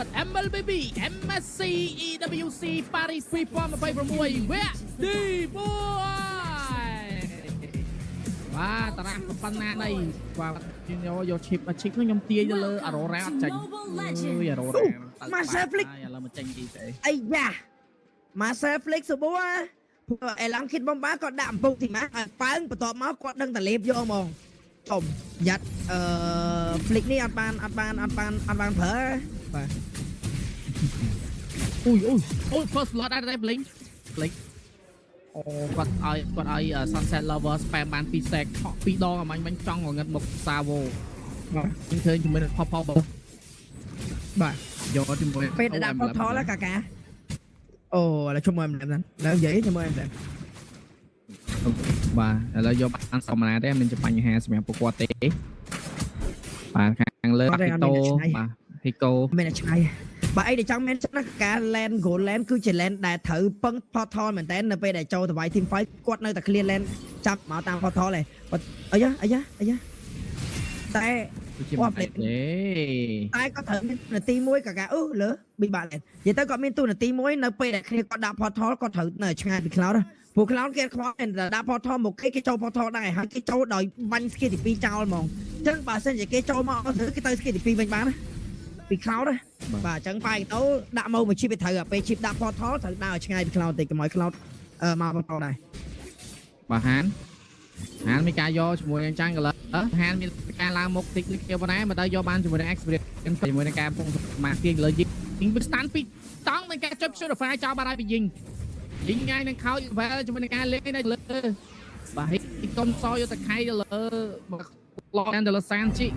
វត្ត MLBB MSC EWC Paris 2026 វគ្គទី4បាទតារាប៉ុណ្ណានៃបាទយកឈីបខ្ញុំទាយទៅលើអារ៉ូរ៉ាអត់ចាញ់អើយអារ៉ូរ៉ា Master Flick ឥឡូវមកចេញទីស្អី អីយ៉ា Master Flick សបួរអេឡង់គិតបំបាគាត់ដាក់អំពុកទីម៉ាឲ្យប៉ើងបន្ទាប់មកគាត់ដឹងតែលេបយកហ្មងធំយ៉ាត់ Flick នេះអត់បានប្រើបាទអូយ first blood ដែរ blink អូគាត់ឲ្យ sunset lover spam បាន2 sec ថក់2ដងអាមិញចង់ងឹតមុខ Savo បាទខ្ញុំឃើញជាមួយនឹង pop បាទយកជាមួយ ពេលដាក់ portal កាកាអូឥឡូវជុំមើលមិនដែរឡើយនិយាយជុំមើលមិនដែរបាទឥឡូវយកបានសមណាទេមិនជាបញ្ហាសម្រាប់ពួកគាត់ទេបាទខាងលើហីតូបាទហីកូមានតែឆ្ងាយបាទអីដែលចង់មានចិត្តណាការ land goal land គឺជា land ដែលត្រូវពឹង portal មែនតើនៅពេលដែលចូលទៅវាយ team fight គាត់នៅតែ clear land ចាប់មកតាម portal ឯងអាយ៉ាតែគាត់ទេតែគាត់ត្រូវមាននាទីមួយកាលើប៊ីបាឡែននិយាយទៅគាត់មានទូនាទីមួយនៅពេលដែលគ្នាគាត់ដាក់ portal គាត់ត្រូវនៅឆ្ងាយពី cloud ព្រោះ cloud គេខ្វល់តែដាក់ portal មកគេចូល portal ដែរហើយគេចូលដោយបាញ់ skill ទី2ចោលហ្មងអញ្ចឹងបើសិនជាគេចូលមកគេទៅ skill ទី2វិញបានណាពី cloud បាទអញ្ចឹងបាយទៅដាក់មកមួយ chip ទៅត្រូវពេល chip ដាក់ portal ត្រូវដើរឲ្យឆ្ងាយពី cloud តិចកុំឲ្យ cloud មក portal ដែរបាទហានមានការយកជាមួយនឹងចាញ់កន្លងហានមានការឡើងមុខតិចនេះគេប៉ុណ្ណាមកទៅយកបានជាមួយនឹង experience ជាមួយនឹងការពងសមាធិលើយីងស្តានពីតង់មានការចុច purify ចោលបានហើយពីយីងងាយនឹងខោច level ជាមួយនឹងការលេងនៅលើបាទហិកុំសយកតខៃទៅលើលោកទៅលើសានជី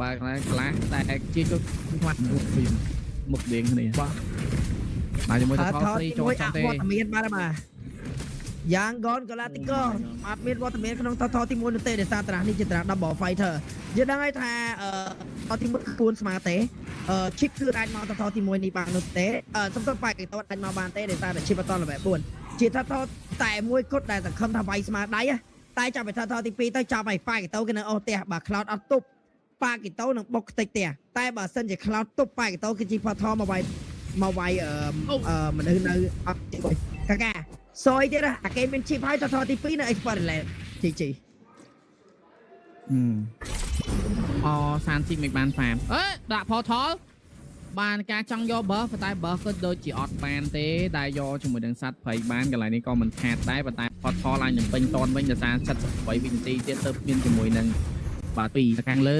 បាទខ្លះតែជាជួយខ្វាត់មុខលេងគ្នាបាទជាមួយទៅថត3ចូលចាំទេវត្តមានបាទបាទយ៉ាងកនកាឡាទីកអត់មានវត្តមានក្នុងតទី1នោះទេដោយសារតារានេះជាតារា double fighter យើងដឹងហើយថាតទី1គឺពួនស្មើទេchip គឺអាចមកតទី1នេះបាននោះទេសំទោសបែកតអាចមកបានទេដោយសារតែ chip តលេខ4ជាតតែមួយគត់ដែលសង្ឃឹមថាវាយស្មើដៃតែចាប់ไปតទី2ទៅចាប់ឲ្យប៉ាកេតូគេនៅអូសផ្ទះបើ cloud អត់ទប់ប៉ាកេតូនឹងបុកខ្ទេចផ្ទះតែបើសិនជា cloud ទប់ប៉ាកេតូគឺជី portal មកវាយមនុស្សនៅអត់កាកាសយទៀតអាគេមាន chip ហើយតទី2នៅ experiment ជីសានជីមិនបានហ្វាមដាក់ portal បានការចង់យក buff តែ buff ក៏ដូចជាអត់បានទេដែលយកជាមួយនឹងសัตว์ព្រៃបានកន្លែងនេះក៏មិនខាតដែរប៉ុន្តែ portal ឡើងនឹងពេញតនវិញដោយសារ78វិនាទីទៀតទៅមានជាមួយនឹងបាទពីខាងលើ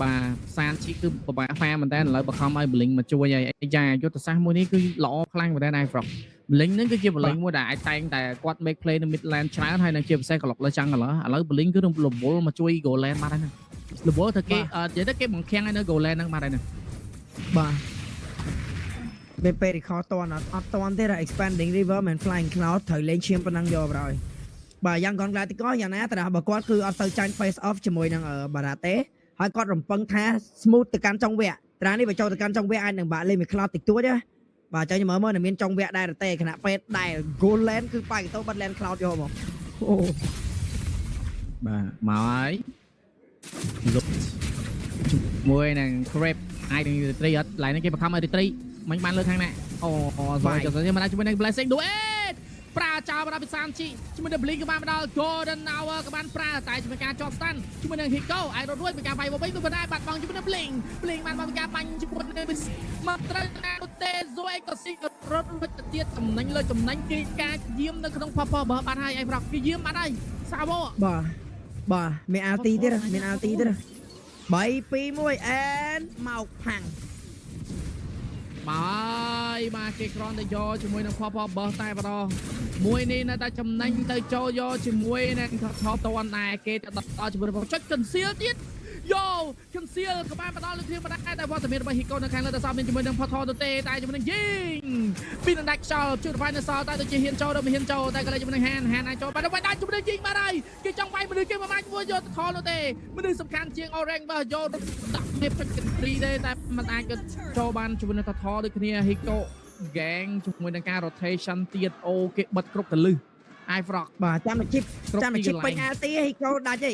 បាទសានជីគឺពិបាកហ្វាមែនតើឥឡូវបខំឲ្យ blink មកជួយឲ្យអាយ៉ាយុទ្ធសាស្ត្រមួយនេះគឺល្អខ្លាំងមែនតើ iFrog blink ហ្នឹងគឺជា blink មួយដែលអាចតែងតែគាត់ make play នៅ midland ច្រើនហើយនឹងជាពិសេសក្លុកលើចាំងឥឡូវ blink គឺរវល់មកជួយ goal land បាត់ហើយហ្នឹងរវល់ទៅគេនិយាយទៅគេបង្ខាំងឲ្យនៅ goal land ហ្នឹងបាត់ហើយហ្នឹងបាទពេល record តន់អត់តន់ទេ expanding river man flying cloud ត្រូវលេងឈាមប៉ុណ្ណឹងយកហើយបាទយ៉ាងកនក្លាទីកយ៉ាងណាតាបើគាត់គឺអត់ទៅចាញ់ face off ជាមួយនឹងបារ៉ាទេហើយគាត់រំពឹងថា smooth ទៅកាន់ចុងវគ្គតានេះបើចូលទៅកាន់ចុងវគ្គអាចនឹងបាក់លេងមួយ cloud តិចតួចណាបាទចាំមើលនៅមានចុងវគ្គដែរទេខណៈពេលដែល goal land គឺប៉ាកេតូបាត់ land cloud យកមកអូបាទមកហើយលុបជាមួយនឹង crab អាចនឹង retry អត់ឡើយនេះគេបង្ខំឲ្យ retry មិនបានលើខាងណាអូស្វាយចុះទៅមកជាមួយនឹង blessing ឌូអេប្រើចោលដល់ពីសានជីជាមួយនឹង blink ក៏បានមកដល់ golden hour ក៏បានប្រើតែជាមួយការជាប់ stand ជាមួយនឹង hiko អាចរត់រួចពីការវាយវិញប៉ុន្តែបាត់បង់ជាមួយនឹង blink បានមកពីការបាញ់ជាមួយនឹងមកត្រូវណាទេ zoe ក៏ស៊ីក៏រត់រួចទៅទៀតចំណេញលើចំណេញគេការយាមនៅក្នុង pop បើបានហើយ iFrog គេយាមបានហើយ Savo បាទមាន RT ទៀតមាន RT ទៀត3 2 1 and មកផាំងមកគេក្រនទៅយកជាមួយនឹង pop បើតែបដមួយនេះនៅតែចំណេញទៅចូលយកជាមួយនឹងថតតនដែរគេទៅដល់ជាមួយនឹងចុច conceal ទៀតយោ conceal ក៏បានមកដល់លើធៀងបណ្ដាតែវត្តមានរបស់ Hiko នៅខាងលើតែសោះមានជាមួយនឹង portal ទៅទេតែជាមួយនឹងយីងពីនឹងដាច់ខ្យល់ជួយទៅនៅសល់តែទៅជាហ៊ានចូលដល់មិនហ៊ានចូលតែក៏លេជាមួយនឹងហានអាចចូលបានទៅដាច់ជាមួយនឹងយីងបានហើយគេចង់វាយមនុស្សគេមកមកជួយយកថលទៅទេមនុស្សសំខាន់ជាង orange បើយកដាក់នេះពេចកន្ទ្រីទេតែមិនអាចក៏ចូលបានជាមួយនឹងថលដូចគ្នា Hiko gang ជាមួយនឹងការ rotation ទៀតអូគេបិទគ្រប់កលឹះ iFrog បាទចាំមក chip ពេញ LT ហីកូដាច់ហី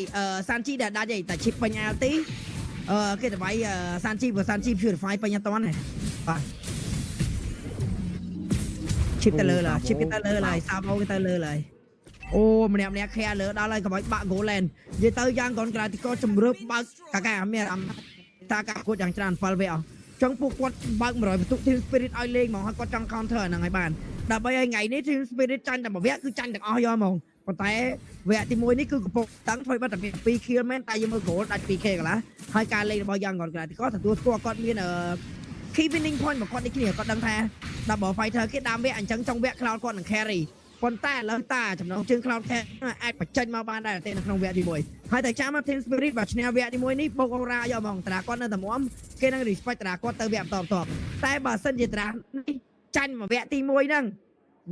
សានជីដែលដាច់ហីតែ chip ពេញ LT គេទៅវាយសានជីបើសានជី purify ពេញអត់តាន់ទេបាទ chip ទៅលើឡើយ chip គេទៅលើឡើយ Sabo គេទៅលើឡើយអូម្នាក់ខែលើដល់ហើយកុំឲ្យបាក់ Goland និយាយទៅយ៉ាងកូនក្រៅទីក៏ជំរឿបបើកកាមានអាតាកាគាត់យ៉ាងច្រើន7វគ្គអស់ចង់ពួកគាត់បើក100បន្ទុក Team Spirit ឲ្យលេងហ្មងហើយគាត់ចង់ counter ហ្នឹងឲ្យបានដើម្បីឲ្យថ្ងៃនេះ Team Spirit ចាញ់តែមួយវគ្គគឺចាញ់ទាំងអស់យកហ្មងប៉ុន្តែវគ្គទី1នេះគឺកំពុងតាំងធ្វើបាត់តែ2 kill មែនតែយើងមើល goal ដាច់ 2k កន្លះហើយការលេងរបស់យ៉ាងកូនក្រៅទីក៏ទទួលស្គាល់គាត់មានkey winning point របស់គាត់នេះគ្នាគាត់ដឹងថា double fighter គេដើមវគ្គអញ្ចឹងចុងវគ្គ cloud គាត់នឹង carry ប៉ុន្តែឥឡូវតាចំណងជើង cloud carry អាចបញ្ចេញមកបានដែរតែនៅក្នុងវគ្គទី1ហើយតែចាំមក Team Spirit បើឈ្នះវគ្គទី1នេះបូកអូរ៉ាយកហ្មងតារាគាត់នៅតែមុំគេនឹង respect តារាគាត់ទៅវគ្គបន្តតែបើសិនជាតារានេះចាញ់មកវគ្គទី1ហ្នឹង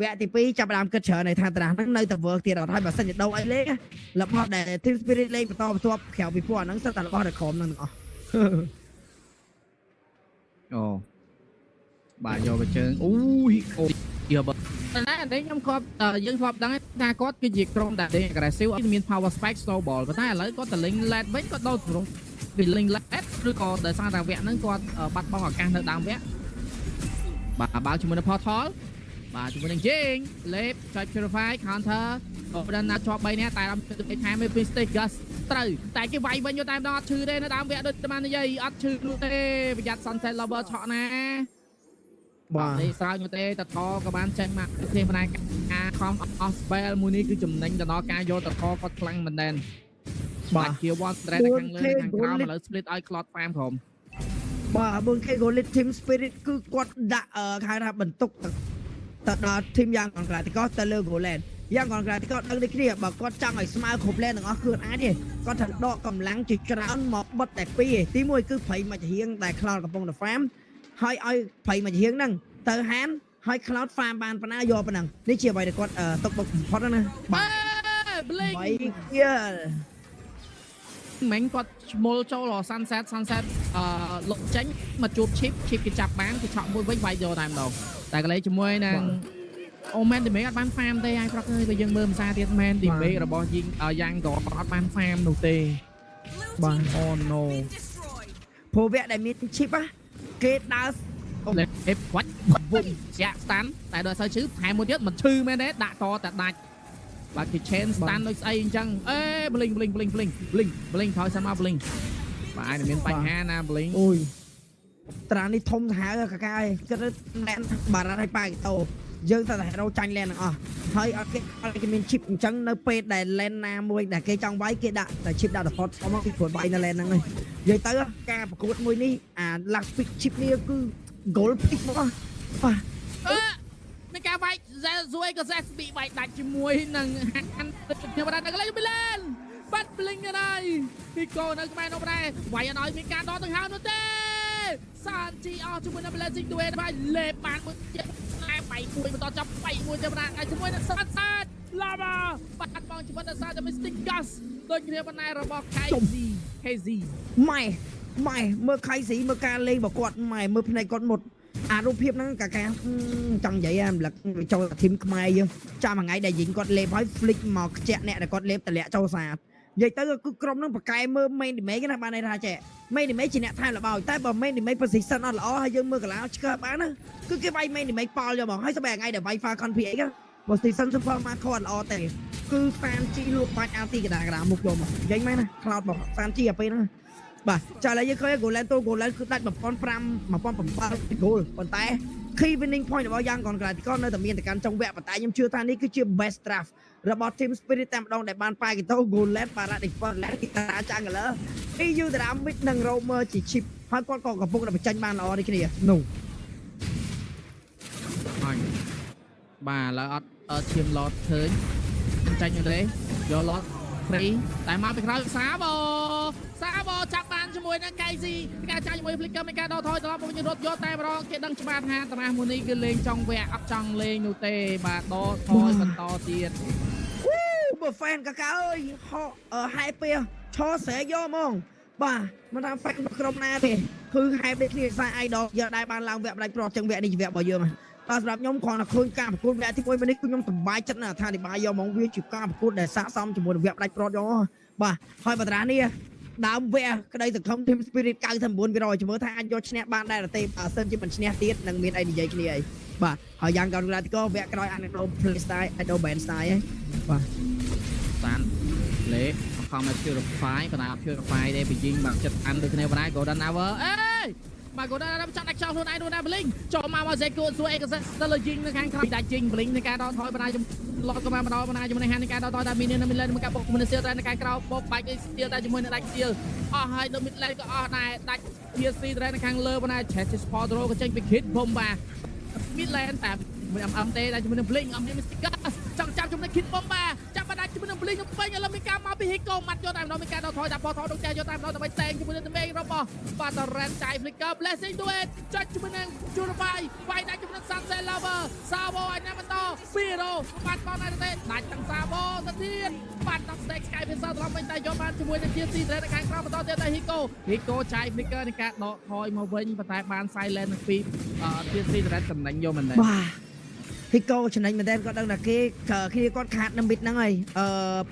វគ្គទី2ចាប់ដើមគិតច្រើនថាតារាហ្នឹងនៅតែ work ទៀតអត់ហើយបើសិនជាដូរឲ្យលេងរបស់ដែល Team Spirit លេងបន្តក្រៅពីពួកហ្នឹងសិតតែរបស់តែក្រុមហ្នឹងទាំងអស់អូបាទយកទៅជើងអូយយកបើតែខ្ញុំគាត់យើងធ្លាប់ដឹងថាគាត់គឺជាក្រុមដែល aggressive មាន power spike snowball ប៉ុន្តែឥឡូវគាត់ទៅលេង led វិញគាត់ដូរទម្រង់ពីលេង led ឬក៏ដោយសារតែវគ្គហ្នឹងគាត់បាត់បង់ឱកាសនៅដើមវគ្គបាទបើជាមួយនឹង portal បាទជាមួយនឹង Jing លេបចុច purify counter ក៏បានណាជាប់3នាក់តែដល់ទៅថែមពេល stage gas ត្រូវតែគេវាយវិញតែម្ដងអត់ឈឺទេនៅដើមវគ្គដូចតែបាននិយាយអត់ឈឺនោះទេប្រយ័ត្ន sunset lover ឆក់ណាបាទនេះស្រោចមកទេតថក៏បានចេញមកគ្នាផ្នែកការខំអស់ spell មួយនេះគឺចំណេញទៅដល់ការយកតថគាត់ខ្លាំងមែនទែនបាទជា one thread ខាងលើខាងក្រោមឥឡូវ split ឲ្យ cloud farm ក្រុមបាទ 4k goal team spirit គឺគាត់ដាក់ហៅថាបន្ទុកទៅដល់ team យ៉ាងកងក្រាតិកោទៅលើ Goland យ៉ាងកងក្រាតិកោដឹងដូចគ្នាបើគាត់ចង់ឲ្យស្មើគ្រប់ lane ទាំងអស់គឺអាចទេគាត់ត្រូវដកកម្លាំងជាច្រើនមកបិទតែ2ឯទី1គឺព្រៃមួយជាហៀងដែល cloud កំពុងតែ farm ហើយឲ្យព្រៃមួយជាហៀងហ្នឹងទៅហានហើយ cloud farm បានប៉ុណ្ណាយកប៉ុណ្ណឹងនេះជាអ្វីដែលគាត់ຕົកបុកបំផុតណាបាទ blink មិនគាត់ឈ្មោលចូល sunset លុកចេញមកជួប chip គេចាប់បានគេឆក់មួយវិញវាយយកតែម្ដងតែកន្លែងជាមួយនឹងអូមែនទីមេអត់បាន farm ទេហើយប្រកអើយបើយើងមើលភាសាទៀតមែនទីមេរបស់យើងយ៉ាងក៏អត់បាន farm នោះទេបាទ oh no ព្រោះវគ្គដែលមាន chip គេដើរលេបវាច់វិញជាក់ stand តែដល់ហើយឈឺថែមមួយទៀតមិនឈឺមែនទេដាក់តតែដាច់បាទគេ chain stand ដូចស្អីអញ្ចឹងអេ blink ថយសិនមក blink បាទអាចមានបញ្ហាណា blink អូយត្រានេះធំសាហាវកាកាអើយគិតណែនបារ៉ាត់ឲ្យប៉ាកតោយើងតែហេរ៉ូចាញ់ lane ទាំងអស់ហើយអត់គេមាន chip អញ្ចឹងនៅពេលដែល lane ណាមួយដែលគេចង់វាយគេដាក់តែ chip ដាក់ default ស្អមកពីព្រោះវាយនៅ lane ហ្នឹងហើយនិយាយទៅការប្រកួតមួយនេះអា last pick chip នេះគឺ goal pick មកបាទមានការវាយ Zui ក៏ SB វាយដាច់ជាមួយនឹងហាន់ខ្ញុំបាននៅកន្លែង Milan បាត់ blink ហើយពីកូននៅក្បែរនោះដែរវាយអត់ឲ្យមានការដកដង្ហើមនោះទេសានជីអស់ជាមួយនឹង Blazing Duet ហើយលេបបានមួយទៀតតែបាយមួយបន្តចាប់បាយមួយទៅបានហើយជាមួយនឹងសាន Lava បាត់បង់ជីវិតដល់សារតែ Mystic Gas ដូចគ្នាប៉ុណ្ណែរបស់ KZ ម៉ែមើល KZ មើលការលេងរបស់គាត់ម៉ែមើលភ្នែកគាត់មុតអារូបភាពហ្នឹងកាចង់និយាយអាម្លឹកចូលធីមខ្មែរយើងចាំមួយថ្ងៃដែលយីងគាត់លេបហើយ flick មកខ្ជាក់អ្នកដែលគាត់លេបតម្លាក់ចូលសាទនិយាយទៅគឺក្រុមហ្នឹងប្រកែមើល main damage ណាបានន័យថាចេះ main damage ជាអ្នកថែមល្បោចតែបើ main damage position អត់ល្អហើយយើងមើលកន្លងឆ្កឹះបានណាគឺគេវាយ main damage ប៉លយកមកហើយស្បែកថ្ងៃដែលវាយ Falcon PX position super មកខត់ល្អទេគឺសានជីលូកបាច់អាទីកដាមុខយកមកនិយាយមែនណា cloud របស់សានជីអាពេលហ្នឹងបាទចាឥឡូវយើងឃើញ Goland គឺដាច់ 1500 goal ប៉ុន្តែ key winning point របស់យ៉ាងកនក្រាតិកោនៅតែមានតែកាន់ចុងវគ្គប៉ុន្តែខ្ញុំជឿថានេះគឺជា best draft របស់ Team Spirit តែម្ដងដែលបានប៉ាគីតូ Goland Paradise Land ទីតារាចាំងលើ EU Dynamic និង Roamer ជា chip ហើយគាត់ក៏កំពុងតែបញ្ចេញបានល្អនេះគ្នានោះហើយបាទឥឡូវអត់ឈាមឡតឃើញចាញ់ទេយកឡតតែមកពីក្រោយសាបចាប់បានជាមួយនឹង KZ ការចាញ់ជាមួយ Flicker មានការដកថយត្រឡប់មកវិញរត់យកតែម្ដងគេដឹងច្បាស់ថាតារាមួយនេះគឺលេងចង់វគ្គអត់ចង់លេងនោះទេបាទដកថយបន្តទៀតបើ fan កាកាអើយហែពេលឈរស្រែកយកហ្មងបាទមិនថា fan ក្រុមណាទេគឺហែពេលគ្នាខ្សែ idol យកដែរបានឡើងវគ្គផ្ដាច់ប្រត់ចឹងវគ្គនេះជាវគ្គរបស់យើងបាទសម្រាប់ខ្ញុំគ្រាន់តែឃើញការប្រកួតវគ្គទី1នេះគឺខ្ញុំសប្បាយចិត្តណាស់ថានិបាយយកហ្មងវាជាការប្រកួតដែលស័ក្តិសមជាមួយនឹងវគ្គផ្ដាច់ប្រត់យកបាទហើយបត្រានេះ ដើមវគ្គក្តីសង្ឃឹម Team Spirit 99%ជាមួយថាអាចយកឈ្នះបានដែរទេបើសិនជាមិនឈ្នះទៀតនឹងមានអីនិយាយគ្នាអីបាទហើយយ៉ាងកូនក្លាទីកវគ្គក្រោយអានដូ play style អាដូ band style បាទសានលេខំមក purify បណ្ដា purify ទេពីยิงបាក់ចិត្តអានដូចគ្នាបណ្ដា golden hour អេមក golden hour ចាំដាច់ចោលខ្លួនឯងនោះណា blink ចូលមក Zeko សួរអេកសិទៅលើยิงនៅខាងក្រៅដាច់ជិញ blink នៃការដកថយបណ្ដាលត់ក៏បានបណ្ដាបណ្ដាជាមួយនឹងហាននៃការដកថយតែមាននៅ midlane មកកាបុកមនុស្សតែនៅខាងក្រៅបោកបាច់ស្ទៀលតែជាមួយនឹងដាច់ស្ទៀលអស់ហើយនៅ midlane ក៏អស់ដែរដាច់ PSC តែនៅខាងលើបណ្ដា Chess Podro ក៏ចេញពី Kid Bomba midlane តែអំទេតែជាមួយនឹង blink អំមាន Mystical ចង់ចាប់ជាមួយនឹង Kid Bomba ចាប់បណ្ដាជាមួយនឹង blink នឹងពេញឥឡូវមានការមកពី Hiko មាត់យកតែម្ដងមានការដកថយតែផថដកចែយកតែម្ដងដើម្បីតែងជាមួយនឹង Demi របស់ Battleran ចៃ Flicker Blessing do it ចាច់ជាមួយនឹង Jurbai វាយដាច់ជាមួយនឹង Sunset Lover Savo អញណាបន្ត2បាត់បោលដែរទេដាច់ទាំង Savo ទៅទៀតបាត់ដល់ Stake Sky Fencer ត្រឡប់វិញតែយកបានជាមួយនឹង TC ត្រេតខាងក្រៅបន្តទៀតតែ Hiko ចៃ Flicker នៃការដកថយមកវិញប៉ុន្តែបាន Silent ពី TC ត្រេតតំណែងយកមិនដែរបាទHiko ចំណេញមែនតើគាត់ដឹងថាគេគាត់ខាតនៅ mid ហ្នឹងហើយ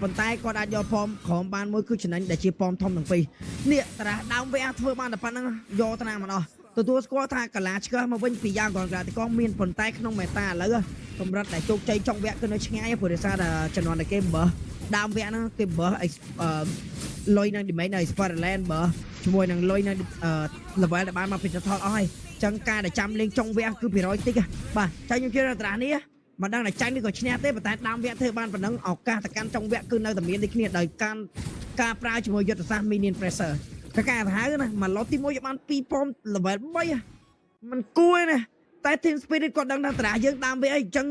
ប៉ុន្តែគាត់អាចយកផមក្រុមបានមួយគឺចំណេញដែលជាផមធំទាំងពីរនេះតារាដើម VR ធ្វើបានតែប៉ុណ្្នឹងយកតារាមកអស់ទទួលស្គាល់ថាកាឡាឆ្កឹះមកវិញពីយ៉ាងគាត់ទីកងមានប៉ុន្តែក្នុងមេតាឥឡូវកម្រិតដែលជោគជ័យចុងវគ្គគឺនៅឆ្ងាយព្រោះដោយសារតែចំនួនតែគេបើដើមវគ្គហ្នឹងគេបើលុយនៅ domain នៅ Spiderland បើជាមួយនឹងលុយនៅ level ដែលបានមកពី total អស់ហើយចឹងការដែលចាំលេងចុងវគ្គគឺ200តិចបាទចាញ់ខ្ញុំជឿថាតារានេះមិនដឹងថាចាញ់នេះក៏ឈ្នះទេប៉ុន្តែដើមវគ្គធ្វើបានប៉ុណ្ណឹងឱកាសទៅកាន់ចុងវគ្គគឺនៅតែមានដូចគ្នាដោយការប្រើជាមួយយុទ្ធសាស្ត្រ minion pressure ការទៅហៅណាមកឡូតទី1យកបាន2ប៉ុម level 3มันគួរណាតែ Team Spirit គាត់ដឹងថាតារាយើងដើមវគ្គអីចឹង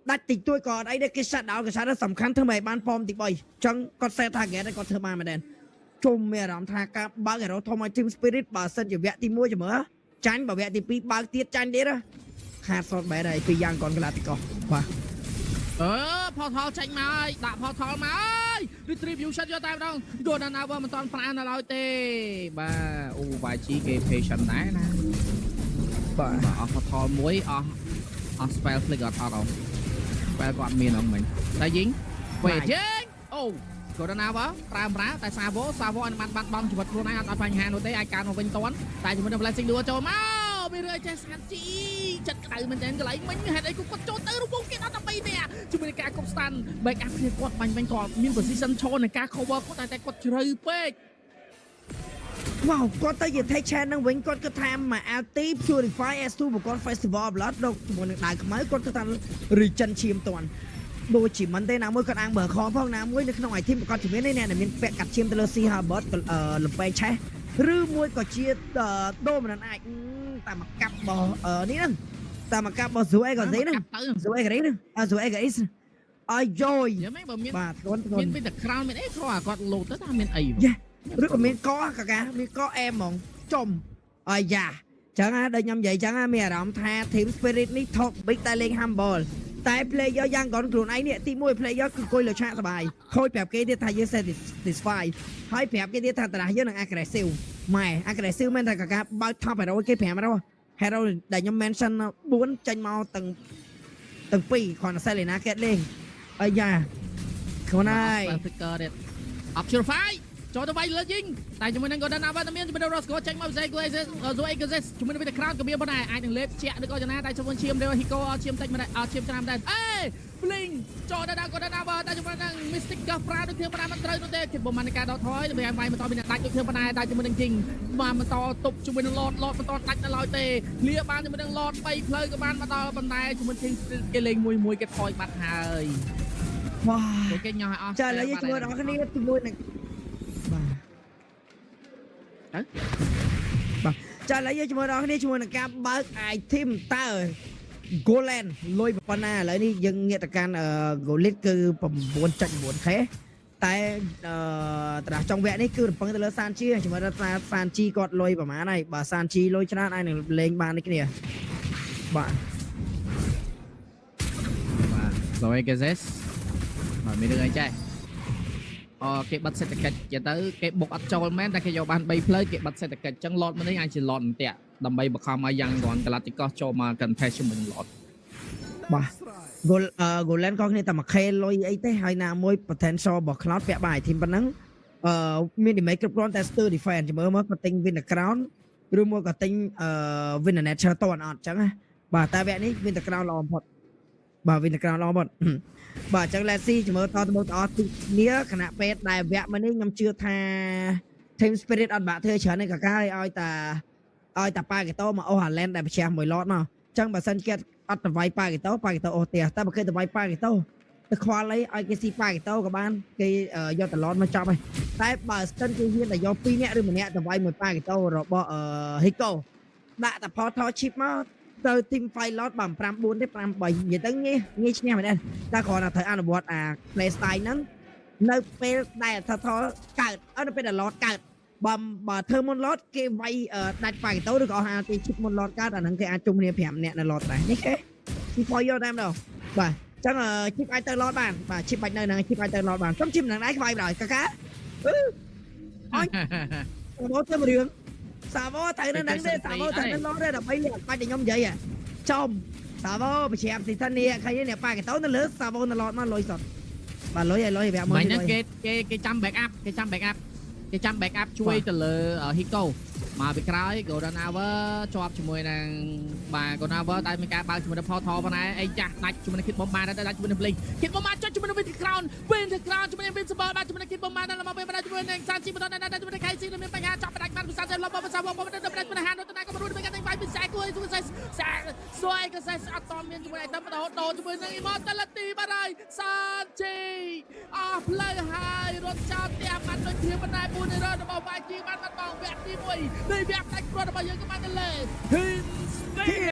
ដាច់តិចតួចក៏អត់អីទេគេសាត់ដល់គេសាត់សំខាន់ធ្វើឲ្យបានប៉ុមទី3ចឹងគាត់ set target ឲ្យគាត់ធ្វើបានមែនទេជុំមានអារម្មណ៍ថាការបើក hero ធំឲ្យ Team Spirit បើសិនជាវគ្គទី1ជំរឿចាញ់បើវគ្គទី2បើកទៀតចាញ់ទៀតខាតសតបែរហើយពីយ៉ាងកូនក្លាទីកោបាទផថលចេញមកហើយដាក់ផថលមកហើយ retribution យកតែម្ដង Golden Hour មិនតាន់ប្រានដល់ទេបាទអូ YG គេ patient ដែរណាបាទអស់ផថលមួយអស់ spell flick អត់អស់ spell គាត់មានហ្នឹងមិញតែយីងពេលចេញអូ Golden Hour ប្រើតែ Savo អនុម័តបាត់បង់ជីវិតខ្លួនឯងអត់បញ្ហានោះទេអាចការមកវិញតាន់តែជាមួយនឹង Blessing ដួលចូលមកវារឿយចេះស្ងាត់ជីចិត្តក្តៅមែនទែនកន្លែងមិញហេតុអីគាត់ចូលទៅរវងគេដល់តែ3នាក់ជាមួយនឹងការគប់ stand back up គ្នាគាត់បាញ់វិញគាត់មាន position ឈរនឹងការ cover គាត់តែគាត់ជ្រៅពេកwow គាត់ទៅជា take chance នឹងវិញគាត់គិតថាមក Alti Purify S2 បកល Festival Blood ដល់ជាមួយនឹងដៅខ្មៅគាត់គិតថា regen ឈាមតាន់ដូចជាមិនទេណាមួយគាត់អាំងបើខផងណាមួយនៅក្នុង item ប្រកាសជំនាញនេះអ្នកដែលមានពាក់កាត់ឈាមទៅលើ C Harbor លំពេងឆេះឬមួយក៏ជាដូមិនអាចតែមកកាប់បោះនេះហ្នឹងតែមកកាប់បោះ Zoo Egg ហ្នឹង Zoo Egg ហ្នឹងZoo Egg អាយយ៉យបាទគាត់មានពីតែ crown មានអីគាត់គាត់លោតទៅថាមានអីឬក៏មានកកាមានកអែមហ្មងចំអាយ៉ាចឹងណាដូចខ្ញុំនិយាយចឹងណាមានអារម្មណ៍ថា Team Spirit នេះ top big តែលេង humble តែ player យ៉ាងគាត់ខ្លួនឯងនេះទី1 player គឺអង្គុយលើឆាកសបាយខូចប្រាប់គេទៀតថាយើង satisfy ហើយប្រាប់គេទៀតថាតារាយើងនឹង aggressive ម៉ែ aggressive មែនតែកាបើក top hero គេ5 hero ដែលខ្ញុំ mention 4ចេញមកទាំង2គ្រាន់តែ Selena គេលេងអាយ៉ាខ្លួនហើយ sticker ទៀត Purify ចូលទៅវាយលើយីងតែជាមួយនឹង Golden Hour មានជាមួយនឹង Roscoe ចេញមក Zagazes ជាមួយនឹង The Crown ក៏មានប៉ុន្តែអាចនឹងលេបជាក់ឬក៏យ៉ាងណាតែជាមួយឈាម Hiko ឈាមតិចមិនអត់ឈាមច្រើនដែរអេ Blink ចូលដល់ Golden Hour តែជាមួយនឹង Mystic Gas ប្រើដូចគ្នាប៉ុន្តែមិនត្រូវនោះទេគេបំបានការដកថយទៅវាវាយបន្តមានដាច់ដូចគ្នាប៉ុន្តែតែជាមួយនឹងយីងបានបន្តទប់ជាមួយនឹង Lord បន្តដាច់នៅឡើយទេគ្លៀបានជាមួយនឹង Lord 3ផ្លូវក៏បានមកដល់ប៉ុន្តែជាមួយនឹងគេលេងមួយគេថយបាត់ហើយវ៉ាគេញ៉ោះឲ្យអស់ចាឥឡូវយើងជួយដល់គ្នាជាមួយនឹងបាទចាឥឡូវយើងជាមួយដល់គ្នាជាមួយនឹងការបើក item តើ Golden លុយប៉ុណ្ណាឥឡូវនេះយើងងាកទៅកាន់ Golden គឺ 9.9k តែតារាចុងវគ្គនេះគឺរំពឹងទៅលើសានជីជាមួយដល់សានជីគាត់លុយប្រហែលហើយបើសានជីលុយច្រើនអាចនឹងលេងបាននេះគ្នាបាទZagazes មកមានរឿងអីចេះគេបាត់សេដ្ឋកិច្ចចឹងទៅគេបុកអត់ចូលមែនតែគេយកបាន3ផ្លូវគេបាត់សេដ្ឋកិច្ចចឹងឡតមកនេះអាចជាឡតបន្ទាក់ដើម្បីបង្ខំឲ្យយ៉ាងគ្រាន់ Galacticos ចូលមក contest ជាមួយនឹងឡតបាទ Golden ក៏គ្នាតែ 1k លុយអីទេហើយណាមួយ potential របស់ Cloud ពាក់បាយ item ប៉ុណ្ណឹង មាន damage គ្រប់គ្រាន់តែ stir defense ចាំមើលមកក៏ទិញ win the crown ឬមកក៏ទិញwin the nature តអត់អញ្ចឹងណាបាទតែវគ្គនេះ win the crown ល្អបំផុតបាទ win the crown ល្អបំផុតបាទអញ្ចឹង let's see ចាំមើលតទៅបងប្អូនគ្នាគណៈពេលដែលវគ្គមួយនេះខ្ញុំជឿថា team spirit អត់បាក់ធ្វើច្រើនទេកាកាឲ្យតាប៉ាកេតូមកអូសអា land ដែលប្រជះមួយឡតមកអញ្ចឹងបើសិនគេអត់ទៅវាយប៉ាកេតូអូសទៀតតែបើគេទៅវាយប៉ាកេតូទៅខ្វល់អីឲ្យគេស៊ីប៉ាកេតូក៏បានគេយកតឡតមកចប់ហើយតែបើស្កិនគេហ៊ានតែយក2នាក់ឬ1នាក់ទៅវាយមួយប៉ាកេតូរបស់Hiko ដាក់តែ portal chip មកទៅ team fight lot បើ5 4ទេ5 3និយាយទៅងាយឈ្នះមែនទេតែគ្រាន់តែត្រូវអនុវត្តអា play style ហ្នឹងនៅពេលដែលថាថកើតនៅពេលដែល lot កើតបើធ្វើមុន lot គេវាយដាច់ប៉ាកេតូឬក៏អាចជិះមុន lot កើតអាហ្នឹងគេអាចជុំគ្នា5នាក់នៅ lot ដែរនេះគេ for your time ដល់បាទចឹងជិះអាចទៅ lot បានបាទជិះបាច់នៅហ្នឹងជិះអាចទៅ lot បានខ្ញុំជិះមិនដែរខ្វាយបណ្ដោយកាកាអញមកទៅរឿងសាវ៉ូត្រូវនៅហ្នឹងទេសាវ៉ូត្រូវនៅ lot ទេដើម្បីលេខបាច់តែខ្ញុំនិយាយចំសាវ៉ូប្រជ្រាបទីសិននេះឃើញនេះប៉ាកេតូនៅលើសាវ៉ូនៅ lot មកលុយសតបាទលុយឲ្យលុយវាក់មក មិនហ្នឹងគេចាំ back up គេចាំ back up ជួយទៅលើ Hiko មកពីក្រោយ Golden Hour ជាប់ជាមួយនឹងបាទ Golden Hour តែមានការបើកជាមួយនឹង Portal ផងដែរអីចាស់ដាច់ជាមួយនឹង Kid Bomb ដែរដាច់ជាមួយនឹង Blink Kid Bomb ចុចជាមួយនឹង Winter Crown ជាមួយនឹង Invincible បាទជាមួយនឹង Kid Bomb ដល់មកពេលបណ្ដាជាមួយនឹង Sanchi បន្តដល់ជាមួយនឹង KC មានបញ្ហាចាប់ផ្ដាច់បានភាសាទៅលបភាសាវងបន្តដល់បញ្ហានៅតំណែងក៏រួចមានការតែវាយពិសេសគួរជួយស្វ័យក៏សេះអត់តមានជាមួយនឹង Item រហូតដល់ជាមួយនឹង Immortality បាទហើយ Sanchi អស់ផ្លូវហើយរត់ចោលផ្ទះបានដូចជាបណ្ដា4នៃរត់របស់ YG បានបាត់បង់វគ្គទី1នៃវគ្គដាច់គ្រាន់របស់យើងក៏បានទៅលើ Team Spirit